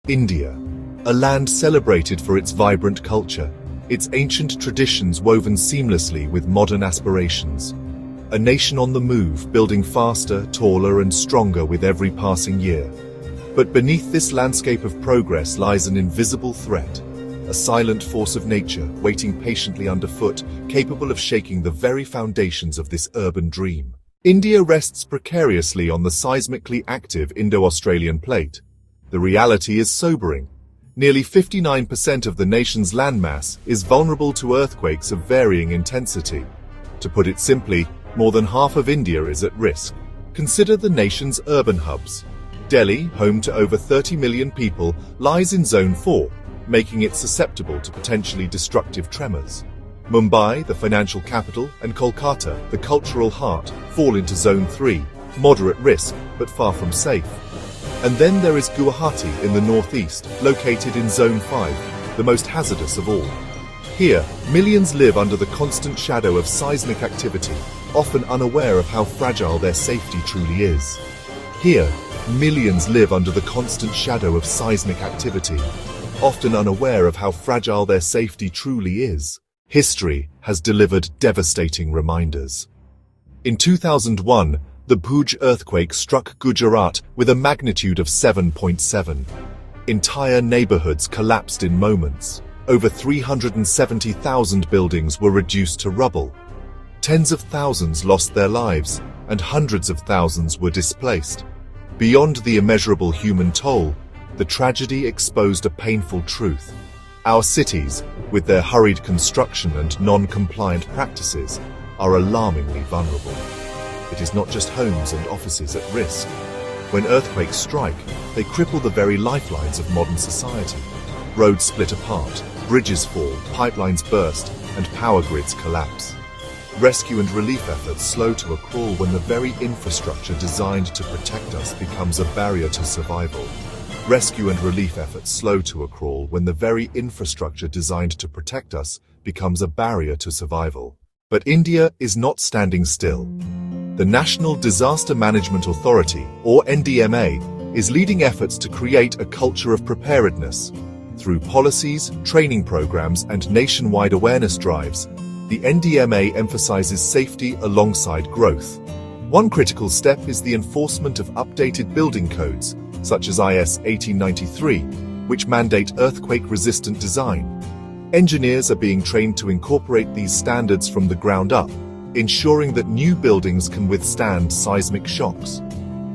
India, a land celebrated for its vibrant culture, its ancient traditions woven seamlessly with modern aspirations. A nation on the move, building faster, taller and stronger with every passing year. But beneath this landscape of progress lies an invisible threat, a silent force of nature waiting patiently underfoot, capable of shaking the very foundations of this urban dream. India rests precariously on the seismically active Indo-Australian plate. The reality is sobering. Nearly 59% of the nation's landmass is vulnerable to earthquakes of varying intensity. To put it simply, more than half of India is at risk. Consider the nation's urban hubs. Delhi, home to over 30 million people, lies in Zone 4, making it susceptible to potentially destructive tremors. Mumbai, the financial capital, and Kolkata, the cultural heart, fall into Zone 3, moderate risk, but far from safe. And then there is Guwahati in the northeast, located in Zone 5, the most hazardous of all. Here, millions live under the constant shadow of seismic activity, often unaware of how fragile their safety truly is. Here, millions live under the constant shadow of seismic activity, often unaware of how fragile their safety truly is. History has delivered devastating reminders. In 2001, the Bhuj earthquake struck Gujarat with a magnitude of 7.7. Entire neighborhoods collapsed in moments. Over 370,000 buildings were reduced to rubble. Tens of thousands lost their lives, and hundreds of thousands were displaced. Beyond the immeasurable human toll, the tragedy exposed a painful truth. Our cities, with their hurried construction and non-compliant practices, are alarmingly vulnerable. It is not just homes and offices at risk. When earthquakes strike, they cripple the very lifelines of modern society. Roads split apart, bridges fall, pipelines burst, and power grids collapse. Rescue and relief efforts slow to a crawl when the very infrastructure designed to protect us becomes a barrier to survival. Rescue and relief efforts slow to a crawl when the very infrastructure designed to protect us becomes a barrier to survival. But India is not standing still. The National Disaster Management Authority, or NDMA, is leading efforts to create a culture of preparedness. Through policies, training programs, and nationwide awareness drives, the NDMA emphasizes safety alongside growth. One critical step is the enforcement of updated building codes, such as IS 1893, which mandate earthquake-resistant design. Engineers are being trained to incorporate these standards from the ground up, ensuring that new buildings can withstand seismic shocks.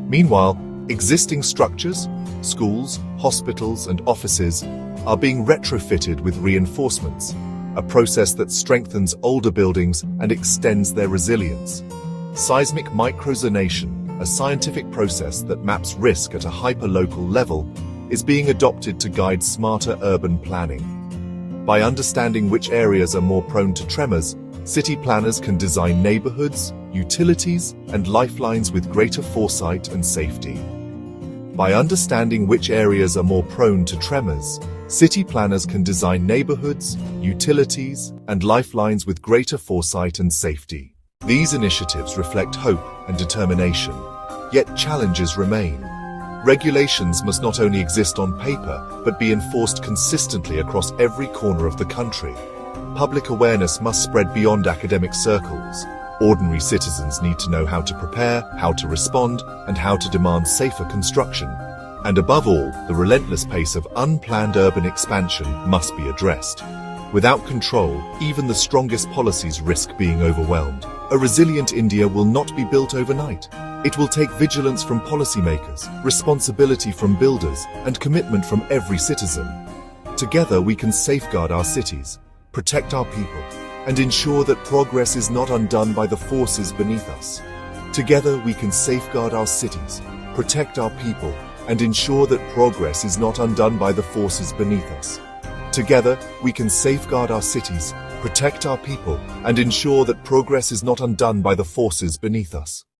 Meanwhile, existing structures, schools, hospitals, and offices are being retrofitted with reinforcements, a process that strengthens older buildings and extends their resilience. Seismic microzonation, a scientific process that maps risk at a hyperlocal level, is being adopted to guide smarter urban planning. By understanding which areas are more prone to tremors, city planners can design neighborhoods, utilities, and lifelines with greater foresight and safety. By understanding which areas are more prone to tremors, city planners can design neighborhoods, utilities, and lifelines with greater foresight and safety. These initiatives reflect hope and determination, yet challenges remain. Regulations must not only exist on paper, but be enforced consistently across every corner of the country. Public awareness must spread beyond academic circles. Ordinary citizens need to know how to prepare, how to respond, and how to demand safer construction. And above all, the relentless pace of unplanned urban expansion must be addressed. Without control, even the strongest policies risk being overwhelmed. A resilient India will not be built overnight. It will take vigilance from policymakers, responsibility from builders, and commitment from every citizen. Together we can safeguard our cities, protect our people, and ensure that progress is not undone by the forces beneath us. Together we can safeguard our cities, protect our people, and ensure that progress is not undone by the forces beneath us. Together we can safeguard our cities, protect our people, and ensure that progress is not undone by the forces beneath us.